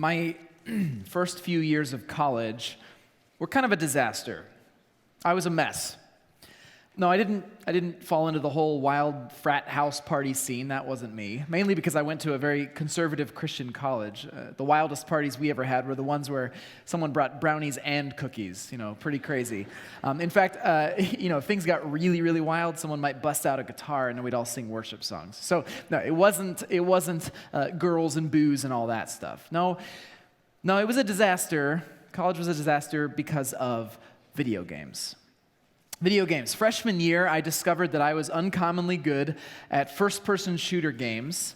My first few years of college were kind of a disaster. I was a mess. No, I didn't fall into the whole wild frat house party scene. That wasn't me. Mainly because I went to a very conservative Christian college. The wildest parties we ever had were the ones where someone brought brownies and cookies. Pretty crazy. In fact, if things got really, really wild, someone might bust out a guitar and we'd all sing worship songs. So no, it wasn't girls and booze and all that stuff. No, it was a disaster. College was a disaster because of video games. Video games. Freshman year, I discovered that I was uncommonly good at first-person shooter games.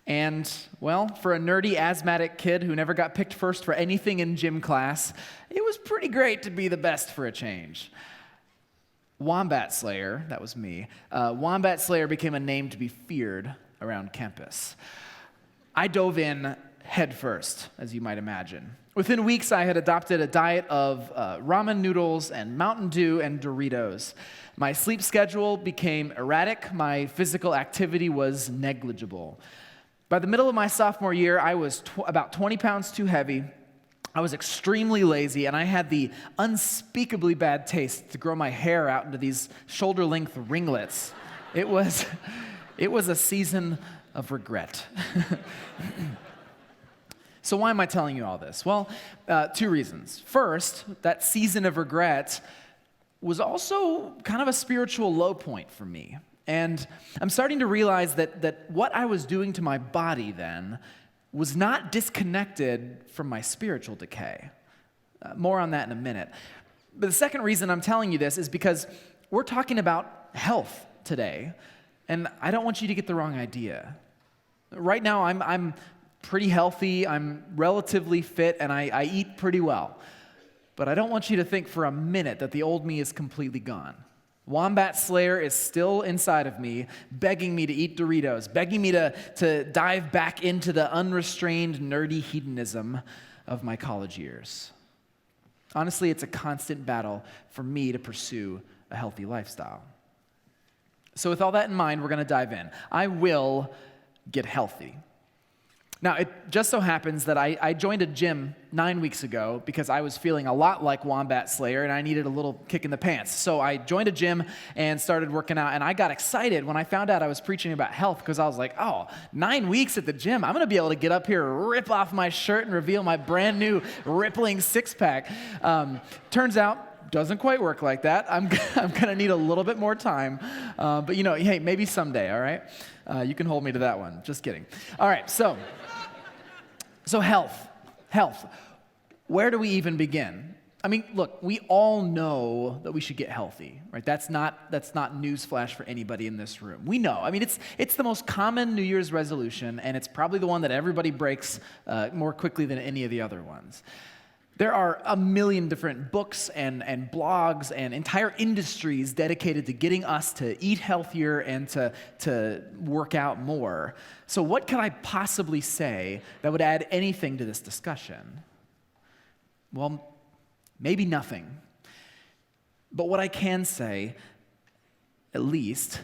And, well, for a nerdy, asthmatic kid who never got picked first for anything in gym class, it was pretty great to be the best for a change. Wombat Slayer, that was me, Wombat Slayer became a name to be feared around campus. I dove in head first, as you might imagine. Within weeks, I had adopted a diet of ramen noodles and Mountain Dew and Doritos. My sleep schedule became erratic. My physical activity was negligible. By the middle of my sophomore year, I was about 20 pounds too heavy. I was extremely lazy, and I had the unspeakably bad taste to grow my hair out into these shoulder-length ringlets. It was a season of regret. So why am I telling you all this? Well, two reasons. First, that season of regret was also kind of a spiritual low point for me. And I'm starting to realize that what I was doing to my body then was not disconnected from my spiritual decay. More on that in a minute. But the second reason I'm telling you this is because we're talking about health today, and I don't want you to get the wrong idea. Right now, I'm pretty healthy, I'm relatively fit, and I eat pretty well. But I don't want you to think for a minute that the old me is completely gone. Wombat Slayer is still inside of me, begging me to eat Doritos, begging me to dive back into the unrestrained, nerdy hedonism of my college years. Honestly, it's a constant battle for me to pursue a healthy lifestyle. So with all that in mind, we're going to dive in. I will get healthy. Now, it just so happens that I joined a gym 9 weeks ago because I was feeling a lot like Wombat Slayer and I needed a little kick in the pants. So I joined a gym and started working out, and I got excited when I found out I was preaching about health because I was like, 9 weeks at the gym, I'm going to be able to get up here, rip off my shirt, and reveal my brand new rippling six-pack. Turns out, doesn't quite work like that. I'm going to need a little bit more time. But hey, maybe someday, all right? You can hold me to that one. Just kidding. All right, So health. Where do we even begin? I mean, look, we all know that we should get healthy, right? That's not newsflash for anybody in this room. We know. I mean, it's the most common New Year's resolution, and it's probably the one that everybody breaks more quickly than any of the other ones. There are a million different books and blogs and entire industries dedicated to getting us to eat healthier and to work out more. So what could I possibly say that would add anything to this discussion? Well, maybe nothing. But what I can say, at least,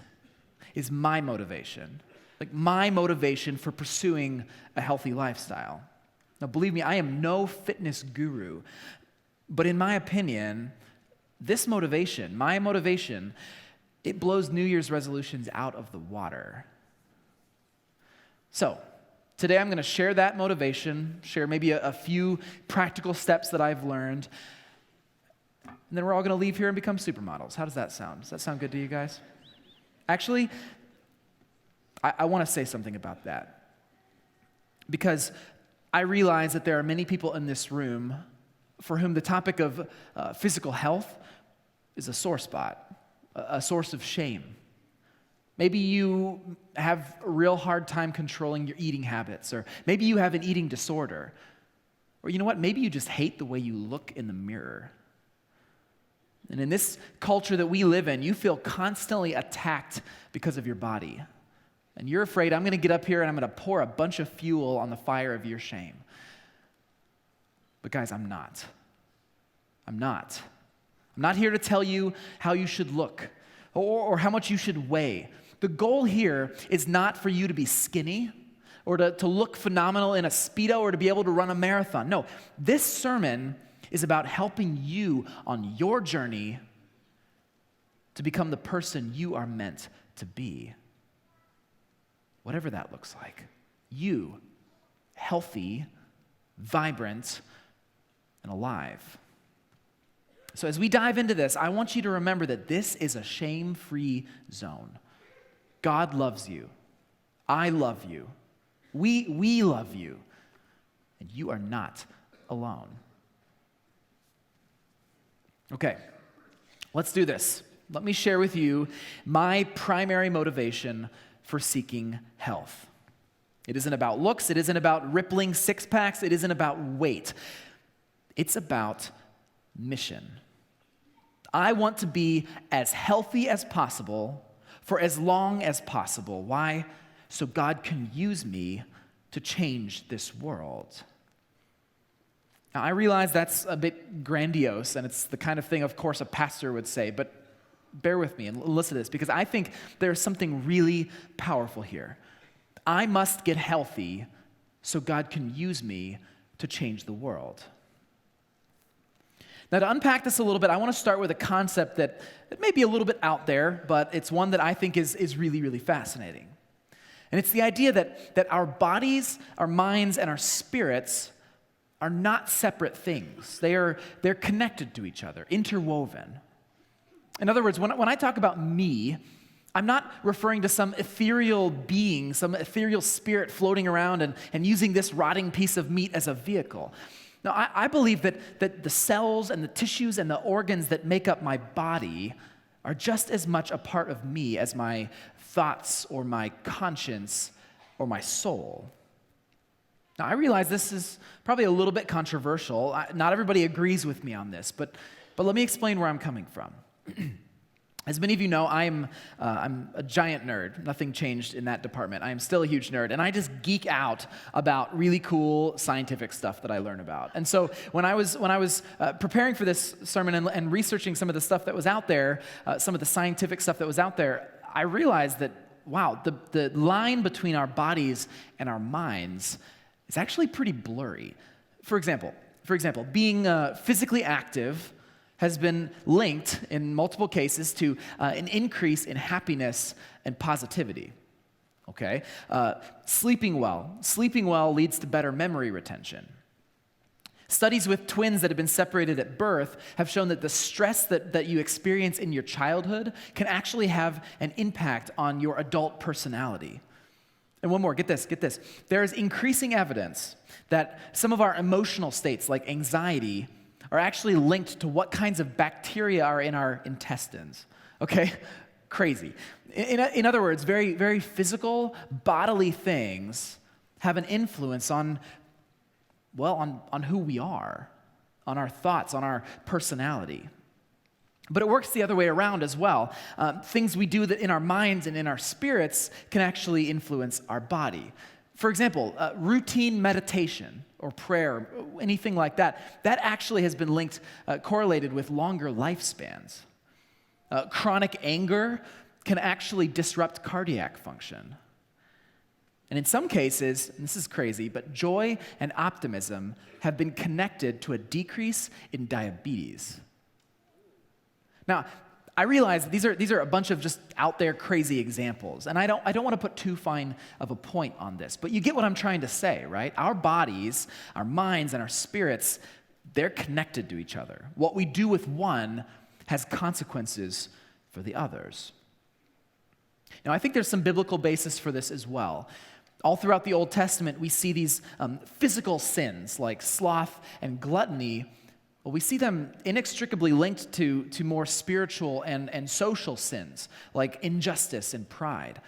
is my motivation. Like my motivation for pursuing a healthy lifestyle. Now, believe me, I am no fitness guru, but in my opinion, my motivation, it blows New Year's resolutions out of the water. So, today I'm going to share that motivation, share maybe a few practical steps that I've learned, and then we're all going to leave here and become supermodels. How does that sound? Does that sound good to you guys? Actually, I want to say something about that, because I realize that there are many people in this room for whom the topic of physical health is a sore spot, a source of shame. Maybe you have a real hard time controlling your eating habits, or maybe you have an eating disorder, or you know what, maybe you just hate the way you look in the mirror. And in this culture that we live in, you feel constantly attacked because of your body. And you're afraid I'm going to get up here and I'm going to pour a bunch of fuel on the fire of your shame. But guys, I'm not. I'm not here to tell you how you should look or how much you should weigh. The goal here is not for you to be skinny or to look phenomenal in a Speedo or to be able to run a marathon. No, this sermon is about helping you on your journey to become the person you are meant to be. Whatever that looks like. You, healthy, vibrant, and alive. So as we dive into this, I want you to remember that this is a shame-free zone. God loves you. I love you. We love you. And you are not alone. Okay, let's do this. Let me share with you my primary motivation for seeking health. It isn't about looks. It isn't about rippling six-packs. It isn't about weight. It's about mission. I want to be as healthy as possible for as long as possible. Why? So God can use me to change this world. Now, I realize that's a bit grandiose, and it's the kind of thing, of course, a pastor would say, but bear with me and listen to this, because I think there's something really powerful here. I must get healthy so God can use me to change the world. Now, to unpack this a little bit, I want to start with a concept that may be a little bit out there, but it's one that I think is really, really fascinating. And it's the idea that our bodies, our minds, and our spirits are not separate things. They're connected to each other, interwoven. In other words, when I talk about me, I'm not referring to some ethereal being, some ethereal spirit floating around and using this rotting piece of meat as a vehicle. No, I believe that the cells and the tissues and the organs that make up my body are just as much a part of me as my thoughts or my conscience or my soul. Now, I realize this is probably a little bit controversial. Not everybody agrees with me on this, but let me explain where I'm coming from. As many of you know, I'm a giant nerd. Nothing changed in that department. I am still a huge nerd, and I just geek out about really cool scientific stuff that I learn about. And so when I was preparing for this sermon and researching some of the stuff that was out there, some of the scientific stuff that was out there, I realized that, wow, the line between our bodies and our minds is actually pretty blurry. For example, being physically active has been linked in multiple cases to an increase in happiness and positivity. Okay? Sleeping well leads to better memory retention. Studies with twins that have been separated at birth have shown that the stress that you experience in your childhood can actually have an impact on your adult personality. And one more, get this. There is increasing evidence that some of our emotional states, like anxiety, are actually linked to what kinds of bacteria are in our intestines. Okay? Crazy. In other words, very, very physical, bodily things have an influence on who we are, on our thoughts, on our personality. But it works the other way around as well. Things we do that in our minds and in our spirits can actually influence our body. For example, routine meditation or prayer, anything like that actually has been linked, correlated with longer lifespans. Chronic anger can actually disrupt cardiac function. And in some cases, and this is crazy, but joy and optimism have been connected to a decrease in diabetes. Now, I realize these are a bunch of just out there crazy examples, and I don't want to put too fine of a point on this, but you get what I'm trying to say, right? Our bodies, our minds, and our spirits, they're connected to each other. What we do with one has consequences for the others. Now, I think there's some biblical basis for this as well. All throughout the Old Testament, we see these physical sins like sloth and gluttony. Well, we see them inextricably linked to more spiritual and social sins like injustice and pride.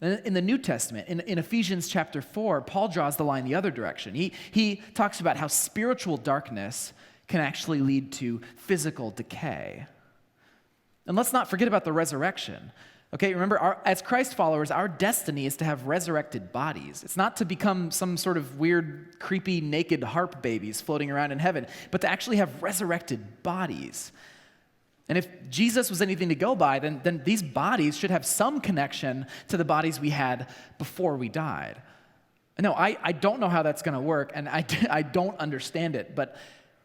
In the New Testament, in Ephesians chapter 4, Paul draws the line the other direction. He talks about how spiritual darkness can actually lead to physical decay. And let's not forget about the resurrection. Okay, remember, as Christ followers, our destiny is to have resurrected bodies. It's not to become some sort of weird, creepy, naked harp babies floating around in heaven, but to actually have resurrected bodies. And if Jesus was anything to go by, then these bodies should have some connection to the bodies we had before we died. No, I don't know how that's going to work, and I don't understand it. But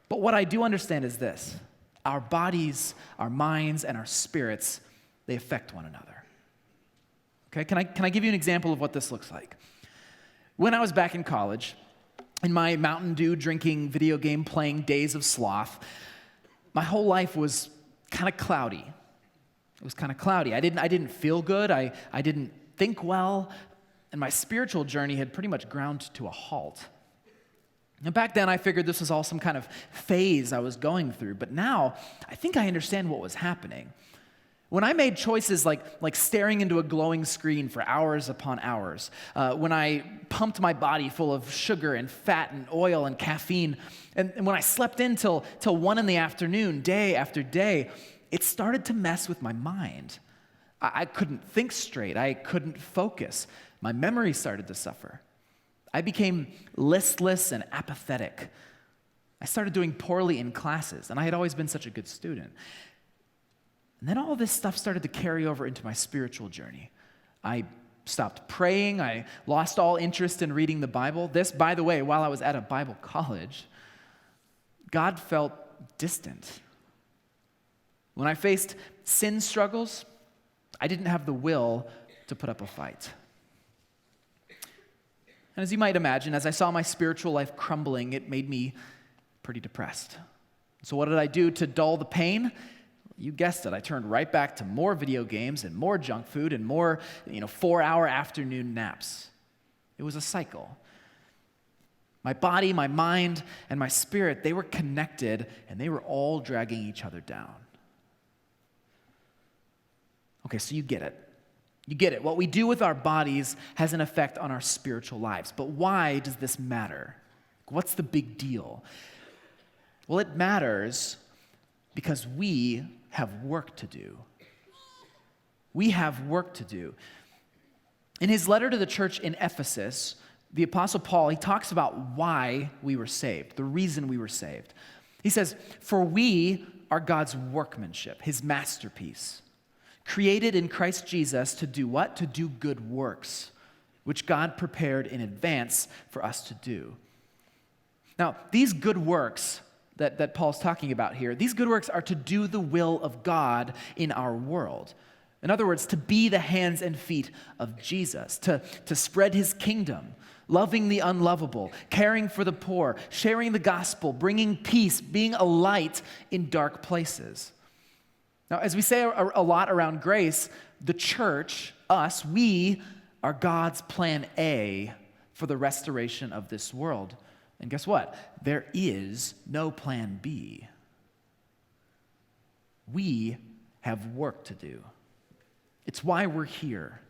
what I do understand is this. Our bodies, our minds, and our spirits, they affect one another. Okay, can I give you an example of what this looks like? When I was back in college, in my Mountain Dew drinking, video game playing days of sloth, my whole life was kind of cloudy. It was kind of cloudy. I didn't feel good. I didn't think well. And my spiritual journey had pretty much ground to a halt. And back then, I figured this was all some kind of phase I was going through. But now, I think I understand what was happening. When I made choices like staring into a glowing screen for hours upon hours, when I pumped my body full of sugar and fat and oil and caffeine, and when I slept in till 1 in the afternoon, day after day, it started to mess with my mind. I couldn't think straight. I couldn't focus. My memory started to suffer. I became listless and apathetic. I started doing poorly in classes, and I had always been such a good student. And then all this stuff started to carry over into my spiritual journey. I stopped praying. I lost all interest in reading the Bible. This, by the way, while I was at a Bible college, God felt distant. When I faced sin struggles, I didn't have the will to put up a fight. And as you might imagine, as I saw my spiritual life crumbling, it made me pretty depressed. So what did I do to dull the pain? You guessed it. I turned right back to more video games and more junk food and more, 4-hour afternoon naps. It was a cycle. My body, my mind, and my spirit, they were connected, and they were all dragging each other down. Okay, so you get it. You get it. What we do with our bodies has an effect on our spiritual lives. But why does this matter? What's the big deal? Well, it matters because we have work to do. We have work to do. In his letter to the church in Ephesus, the Apostle Paul, he talks about why we were saved, the reason we were saved. He says, "For we are God's workmanship, his masterpiece, created in Christ Jesus to do what? To do good works, which God prepared in advance for us to do." Now, these good works that Paul's talking about here, these good works are to do the will of God in our world. In other words, to be the hands and feet of Jesus, to spread his kingdom, loving the unlovable, caring for the poor, sharing the gospel, bringing peace, being a light in dark places. Now, as we say a lot around Grace, the church, us, we are God's plan A for the restoration of this world. And guess what? There is no plan B. We have work to do. It's why we're here.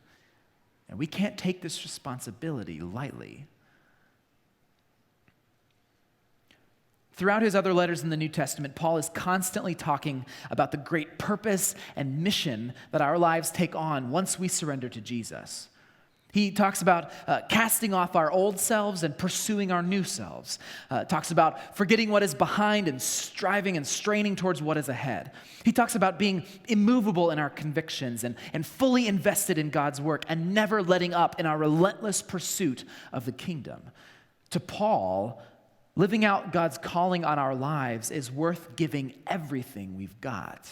And we can't take this responsibility lightly. Throughout his other letters in the New Testament, Paul is constantly talking about the great purpose and mission that our lives take on once we surrender to Jesus. He talks about casting off our old selves and pursuing our new selves. Talks about forgetting what is behind and striving and straining towards what is ahead. He talks about being immovable in our convictions and fully invested in God's work and never letting up in our relentless pursuit of the kingdom. To Paul, living out God's calling on our lives is worth giving everything we've got.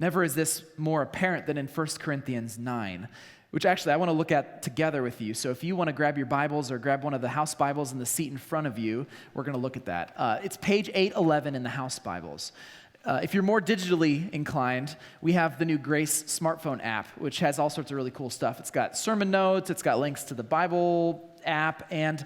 Never is this more apparent than in 1 Corinthians 9, which actually I want to look at together with you. So if you want to grab your Bibles or grab one of the house Bibles in the seat in front of you, we're going to look at that. It's page 811 in the house Bibles. If you're more digitally inclined, we have the new Grace smartphone app, which has all sorts of really cool stuff. It's got sermon notes, it's got links to the Bible app, and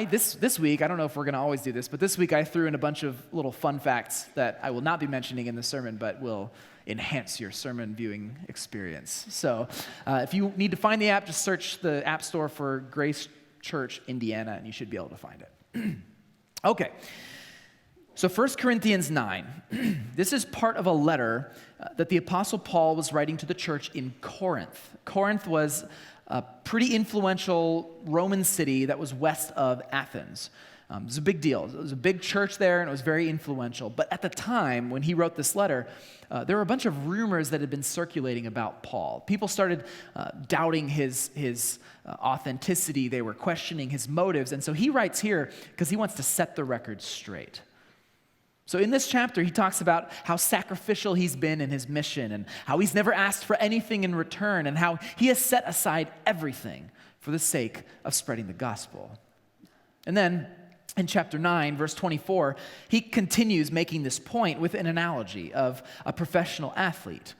this week, I don't know if we're going to always do this, but this week I threw in a bunch of little fun facts that I will not be mentioning in the sermon, but will enhance your sermon viewing experience. So if you need to find the app, just search the App Store for Grace Church Indiana, and you should be able to find it. Okay. So 1 Corinthians 9, this is part of a letter that the Apostle Paul was writing to the church in Corinth. Corinth was a pretty influential Roman city that was west of Athens. It was a big deal. It was a big church there, and it was very influential. But at the time, when he wrote this letter, there were a bunch of rumors that had been circulating about Paul. People started doubting his authenticity. They were questioning his motives. And so he writes here because he wants to set the record straight. So in this chapter, he talks about how sacrificial he's been in his mission and how he's never asked for anything in return and how he has set aside everything for the sake of spreading the gospel. And then in chapter 9, verse 24, he continues making this point with an analogy of a professional athlete.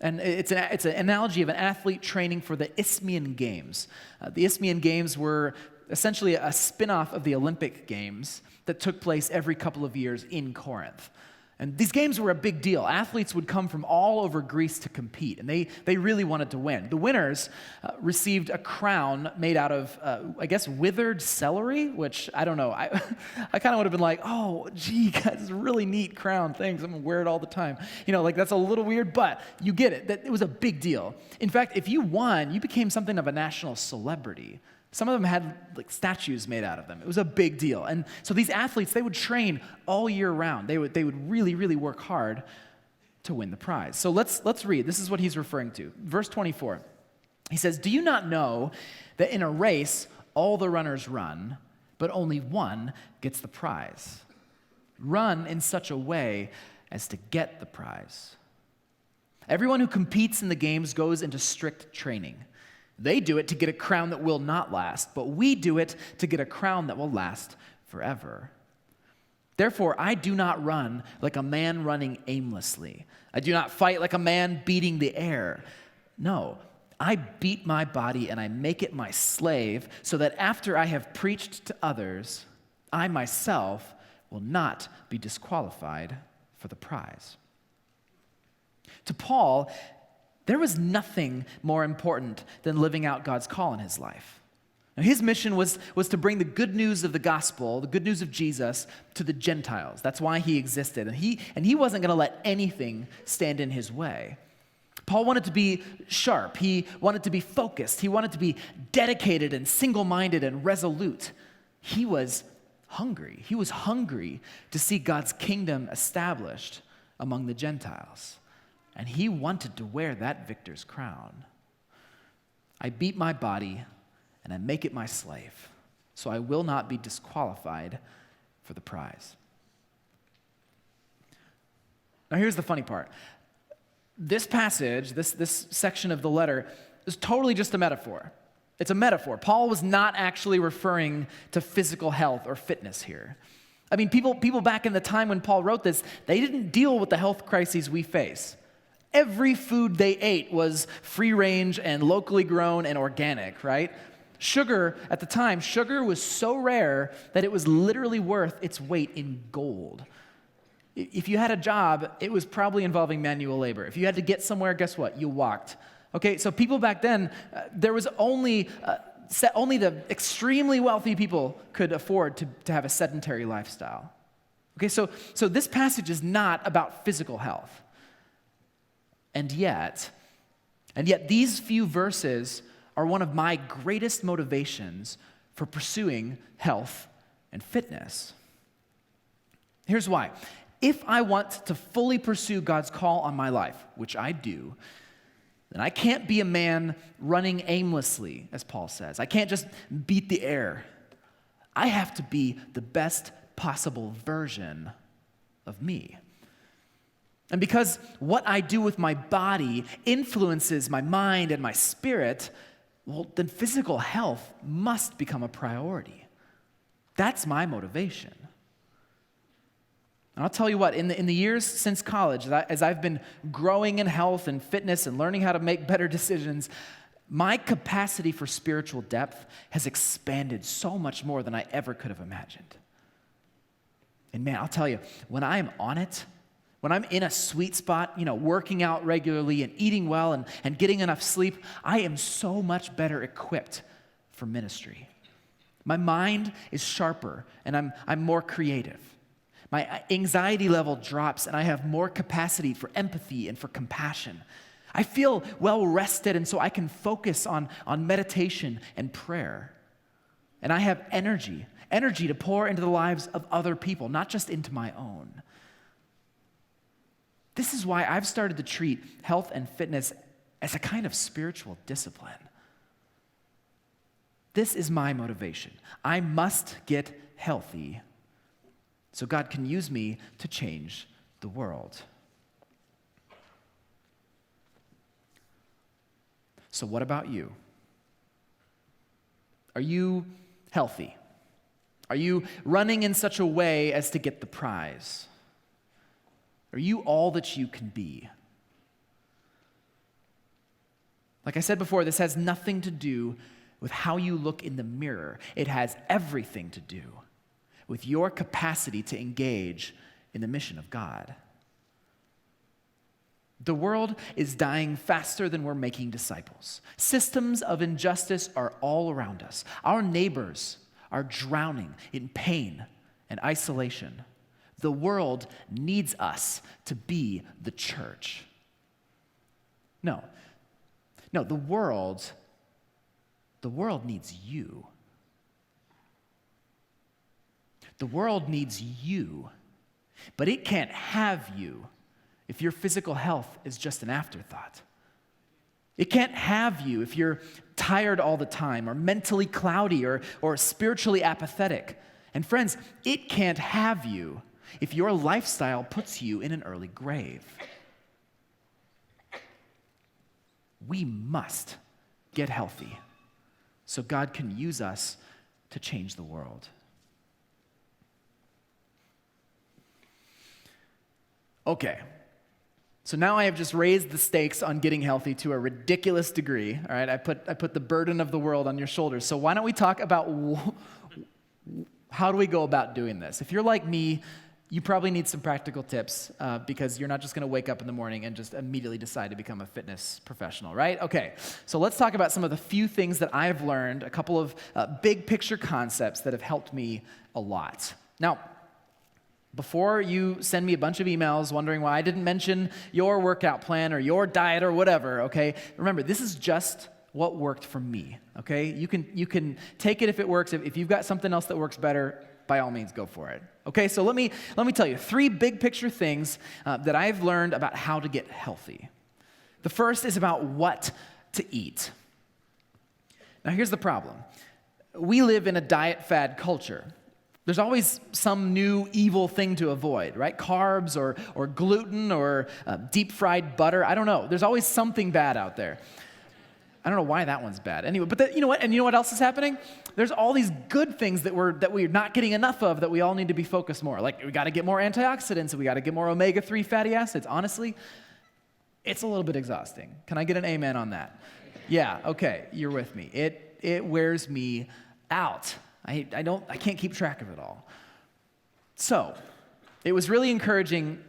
And it's an analogy of an athlete training for the Isthmian Games. The Isthmian Games were essentially a spin-off of the Olympic Games that took place every couple of years in Corinth. And these games were a big deal. Athletes would come from all over Greece to compete, and they really wanted to win. The winners received a crown made out of, I guess, withered celery, which, I don't know. I kind of would have been like, oh, gee, guys, it's a really neat crown. Thanks, I'm going to wear it all the time. That's a little weird, but you get it. That it was a big deal. In fact, if you won, you became something of a national celebrity. Some of them had statues made out of them. It was a big deal. And so these athletes, they would train all year round. They would really, really work hard to win the prize. So let's read. This is what he's referring to. Verse 24. He says, "Do you not know that in a race all the runners run, but only one gets the prize? Run in such a way as to get the prize. Everyone who competes in the games goes into strict training. They do it to get a crown that will not last, but we do it to get a crown that will last forever. Therefore, I do not run like a man running aimlessly. I do not fight like a man beating the air. No, I beat my body and I make it my slave, so that after I have preached to others, I myself will not be disqualified for the prize." To Paul, there was nothing more important than living out God's call in his life. Now, his mission was to bring the good news of the gospel, the good news of Jesus, to the Gentiles. That's why he existed. And he wasn't going to let anything stand in his way. Paul wanted to be sharp. He wanted to be focused. He wanted to be dedicated and single-minded and resolute. He was hungry. He was hungry to see God's kingdom established among the Gentiles. And he wanted to wear that victor's crown. "I beat my body and I make it my slave, so I will not be disqualified for the prize." Now here's the funny part. This passage, this section of the letter, is totally just a metaphor. It's a metaphor. Paul was not actually referring to physical health or fitness here. I mean, people back in the time when Paul wrote this, they didn't deal with the health crises we face. Every food they ate was free range and locally grown and organic, right? Sugar, at the time, sugar was so rare that it was literally worth its weight in gold. If you had a job, it was probably involving manual labor. If you had to get somewhere, guess what? You walked. Okay, so people back then, there was only the extremely wealthy people could afford to have a sedentary lifestyle. Okay, so this passage is not about physical health. And yet these few verses are one of my greatest motivations for pursuing health and fitness. Here's why. If I want to fully pursue God's call on my life, which I do, then I can't be a man running aimlessly, as Paul says. I can't just beat the air. I have to be the best possible version of me. And because what I do with my body influences my mind and my spirit, well, then physical health must become a priority. That's my motivation. And I'll tell you what, in the years since college, as I've been growing in health and fitness and learning how to make better decisions, my capacity for spiritual depth has expanded so much more than I ever could have imagined. And man, I'll tell you, when I am on it, when I'm in a sweet spot, working out regularly and eating well and getting enough sleep, I am so much better equipped for ministry. My mind is sharper and I'm more creative. My anxiety level drops and I have more capacity for empathy and for compassion. I feel well rested, and so I can focus on meditation and prayer. And I have energy to pour into the lives of other people, not just into my own. This is why I've started to treat health and fitness as a kind of spiritual discipline. This is my motivation. I must get healthy so God can use me to change the world. So what about you? Are you healthy? Are you running in such a way as to get the prize? Are you all that you can be? Like I said before, this has nothing to do with how you look in the mirror. It has everything to do with your capacity to engage in the mission of God. The world is dying faster than we're making disciples. Systems of injustice are all around us. Our neighbors are drowning in pain and isolation. The world needs us to be the church. No, the world needs you. The world needs you, but it can't have you if your physical health is just an afterthought. It can't have you if you're tired all the time or mentally cloudy or spiritually apathetic. And friends, it can't have you if your lifestyle puts you in an early grave. We must get healthy so God can use us to change the world. Okay. So now I have just raised the stakes on getting healthy to a ridiculous degree. All right, I put the burden of the world on your shoulders. So why don't we talk about how do we go about doing this? If you're like me, you probably need some practical tips because you're not just going to wake up in the morning and just immediately decide to become a fitness professional, right? Okay, so let's talk about some of the few things that I've learned, a couple of big picture concepts that have helped me a lot. Now, before you send me a bunch of emails wondering why I didn't mention your workout plan or your diet or whatever, okay? Remember, this is just what worked for me, okay? You can take it if it works. If you've got something else that works better, by all means, go for it. Okay, so let me tell you 3 big picture things that I've learned about how to get healthy. The first is about what to eat. Now, here's the problem. We live in a diet fad culture. There's always some new evil thing to avoid, right? Carbs or gluten or deep-fried butter. I don't know. There's always something bad out there. I don't know why that one's bad. Anyway, but you know what? And you know what else is happening? There's all these good things that we're not getting enough of that we all need to be focused more. Like we got to get more antioxidants. We got to get more omega-3 fatty acids. Honestly, it's a little bit exhausting. Can I get an amen on that? Yeah. Okay. You're with me. It wears me out. I can't keep track of it all. So, it was really encouraging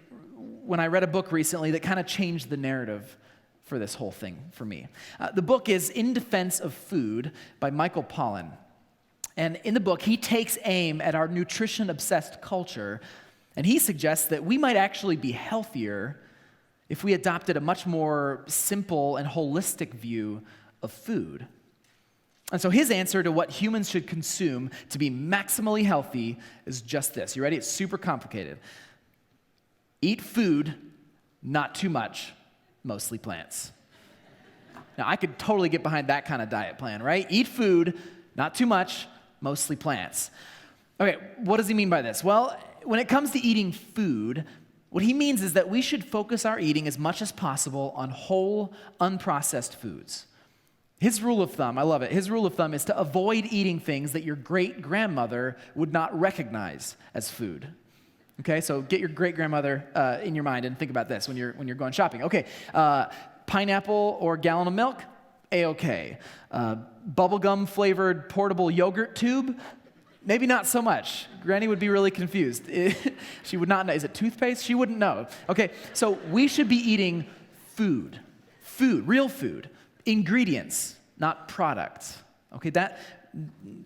when I read a book recently that kind of changed the narrative for this whole thing for me. The book is In Defense of Food by Michael Pollan. And in the book, he takes aim at our nutrition-obsessed culture, and he suggests that we might actually be healthier if we adopted a much more simple and holistic view of food. And so his answer to what humans should consume to be maximally healthy is just this. You ready? It's super complicated. Eat food, not too much, mostly plants. Now, I could totally get behind that kind of diet plan, right? Eat food, not too much, mostly plants. Okay, what does he mean by this? Well, when it comes to eating food, what he means is that we should focus our eating as much as possible on whole, unprocessed foods. His rule of thumb, I love it, his rule of thumb is to avoid eating things that your great-grandmother would not recognize as food. Okay, so get your great-grandmother in your mind and think about this when you're going shopping. Okay, pineapple or gallon of milk, A-okay. Bubblegum-flavored portable yogurt tube, maybe not so much. Granny would be really confused. She would not know. Is it toothpaste? She wouldn't know. Okay, so we should be eating food, real food. Ingredients, not products. Okay,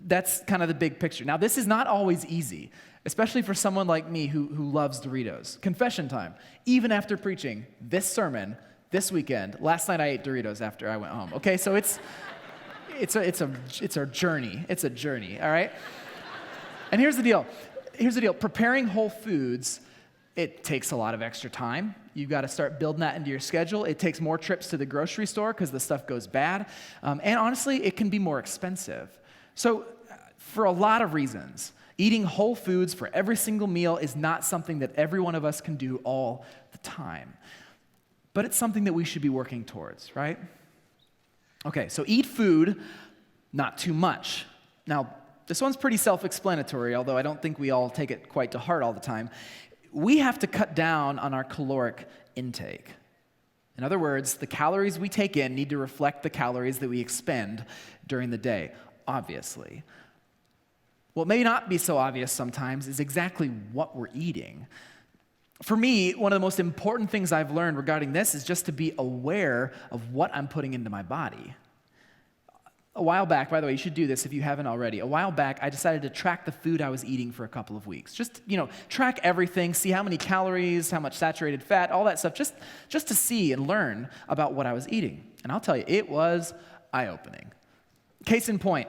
that's kind of the big picture. Now, this is not always easy, especially for someone like me who loves Doritos. Confession time. Even after preaching this sermon this weekend, last night I ate Doritos after I went home. Okay, so it's it's a journey. It's a journey, all right? And here's the deal. Preparing whole foods, it takes a lot of extra time. You've got to start building that into your schedule. It takes more trips to the grocery store because the stuff goes bad. And honestly, it can be more expensive. So for a lot of reasons, eating whole foods for every single meal is not something that every one of us can do all the time. But it's something that we should be working towards, right? Okay, so eat food, not too much. Now, this one's pretty self-explanatory, although I don't think we all take it quite to heart all the time. We have to cut down on our caloric intake. In other words, the calories we take in need to reflect the calories that we expend during the day, obviously. What may not be so obvious sometimes is exactly what we're eating. For me, one of the most important things I've learned regarding this is just to be aware of what I'm putting into my body. A while back, by the way, you should do this if you haven't already. A while back, I decided to track the food I was eating for a couple of weeks. Just, track everything, see how many calories, how much saturated fat, all that stuff, just to see and learn about what I was eating. And I'll tell you, it was eye-opening. Case in point,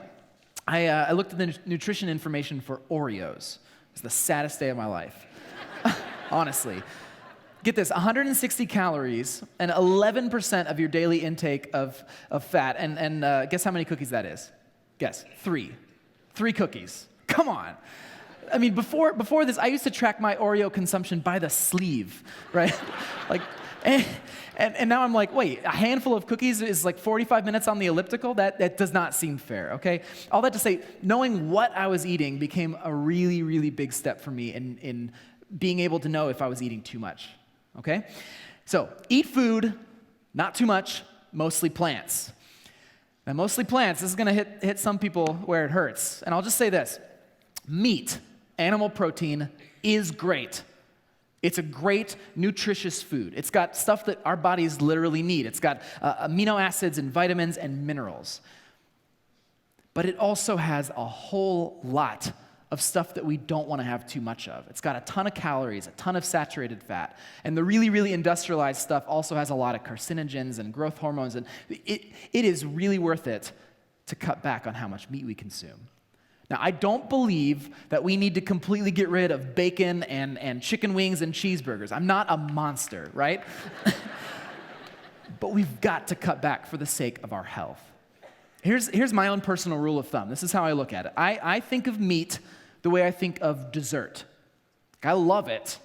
I looked at the nutrition information for Oreos. It was the saddest day of my life. Honestly. Get this, 160 calories and 11% of your daily intake of fat. And guess how many cookies that is? Guess, 3. 3 cookies. Come on. I mean, before this, I used to track my Oreo consumption by the sleeve, right? And now I'm like, wait, a handful of cookies is like 45 minutes on the elliptical? That does not seem fair, okay? All that to say, knowing what I was eating became a really, really big step for me in being able to know if I was eating too much. Okay? So, eat food, not too much, mostly plants. Now, mostly plants, this is going to hit some people where it hurts. And I'll just say this. Meat, animal protein, is great. It's a great, nutritious food. It's got stuff that our bodies literally need. It's got amino acids and vitamins and minerals. But it also has a whole lot of stuff that we don't want to have too much of. It's got a ton of calories, a ton of saturated fat, and the really, really industrialized stuff also has a lot of carcinogens and growth hormones, and it is really worth it to cut back on how much meat we consume. Now, I don't believe that we need to completely get rid of bacon and chicken wings and cheeseburgers. I'm not a monster, right? But we've got to cut back for the sake of our health. Here's my own personal rule of thumb. This is how I look at it. I think of meat the way I think of dessert. I love it,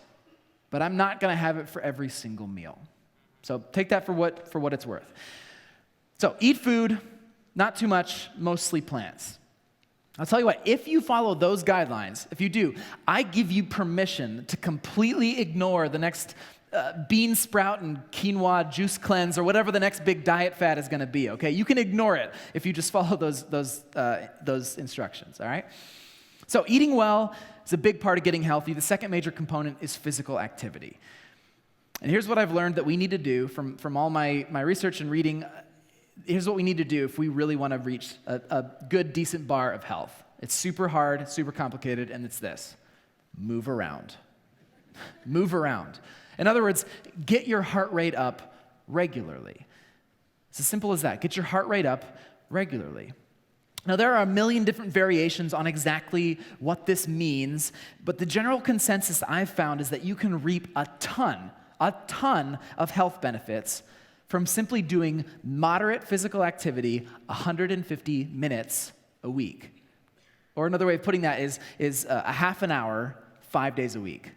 but I'm not going to have it for every single meal. So take that for what it's worth. So eat food, not too much, mostly plants. I'll tell you what, if you follow those guidelines, if you do, I give you permission to completely ignore the next bean sprout and quinoa juice cleanse or whatever the next big diet fad is going to be, okay? You can ignore it if you just follow those instructions, all right? So eating well is a big part of getting healthy. The second major component is physical activity. And here's what I've learned that we need to do from all my research and reading. Here's what we need to do if we really want to reach a good, decent bar of health. It's super hard, super complicated, and it's this. Move around. Move around. In other words, get your heart rate up regularly. It's as simple as that. Get your heart rate up regularly. Now, there are a million different variations on exactly what this means, but the general consensus I've found is that you can reap a ton of health benefits from simply doing moderate physical activity 150 minutes a week. Or another way of putting that is a half an hour, 5 days a week.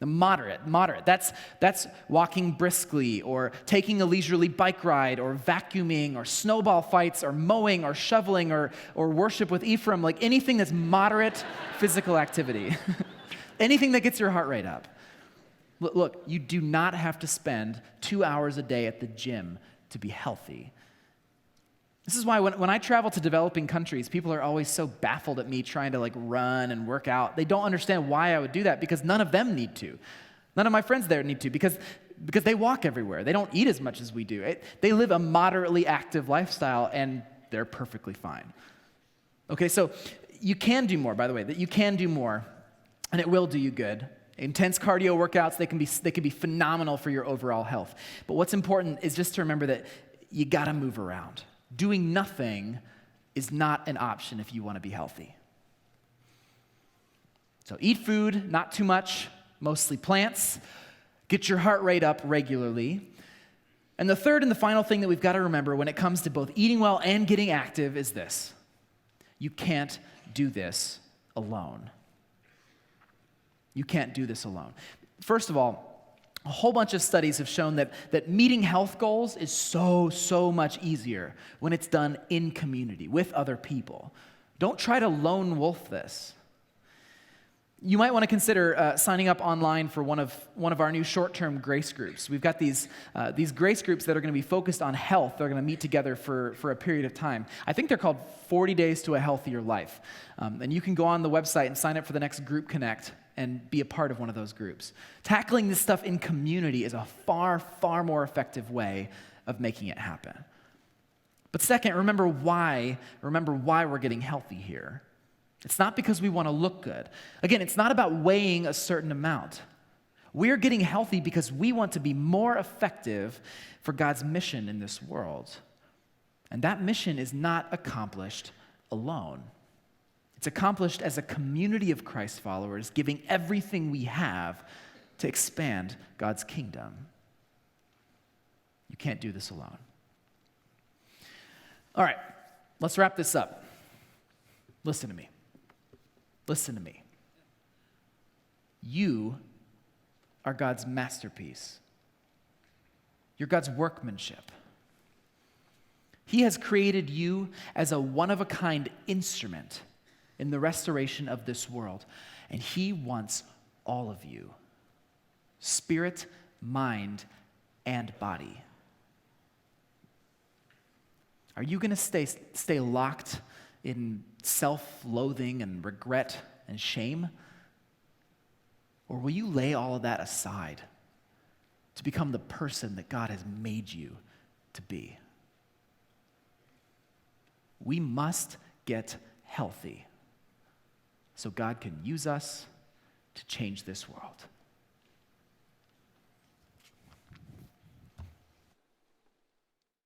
The moderate. That's walking briskly or taking a leisurely bike ride or vacuuming or snowball fights or mowing or shoveling or worship with Ephraim, like anything that's moderate physical activity. Anything that gets your heart rate up. Look, you do not have to spend 2 hours a day at the gym to be healthy. This is why when I travel to developing countries, people are always so baffled at me trying to run and work out. They don't understand why I would do that because none of them need to. None of my friends there need to because they walk everywhere. They don't eat as much as we do. They live a moderately active lifestyle and they're perfectly fine. Okay, so you can do more, by the way, that you can do more and it will do you good. Intense cardio workouts, they can be phenomenal for your overall health. But what's important is just to remember that you gotta move around. Doing nothing is not an option if you want to be healthy. So eat food, not too much, mostly plants. Get your heart rate up regularly. And the third and the final thing that we've got to remember when it comes to both eating well and getting active is this. You can't do this alone. You can't do this alone. First of all, a whole bunch of studies have shown that meeting health goals is so much easier when it's done in community, with other people. Don't try to lone wolf this. You might want to consider signing up online for one of our new short-term grace groups. We've got these grace groups that are going to be focused on health. They're going to meet together for a period of time. I think they're called 40 Days to a Healthier Life. And you can go on the website and sign up for the next Group Connect and be a part of one of those groups. Tackling this stuff in community is a far more effective way of making it happen. But second, remember why we're getting healthy here. It's not because we want to look good. Again, it's not about weighing a certain amount. We're getting healthy because we want to be more effective for God's mission in this world. And that mission is not accomplished alone. It's accomplished as a community of Christ followers, giving everything we have to expand God's kingdom. You can't do this alone. All right, let's wrap this up. Listen to me. Listen to me. You are God's masterpiece. You're God's workmanship. He has created you as a one-of-a-kind instrument in the restoration of this world. And He wants all of you, spirit, mind, and body. Are you going to stay locked in self-loathing and regret and shame? Or will you lay all of that aside to become the person that God has made you to be? We must get healthy so God can use us to change this world.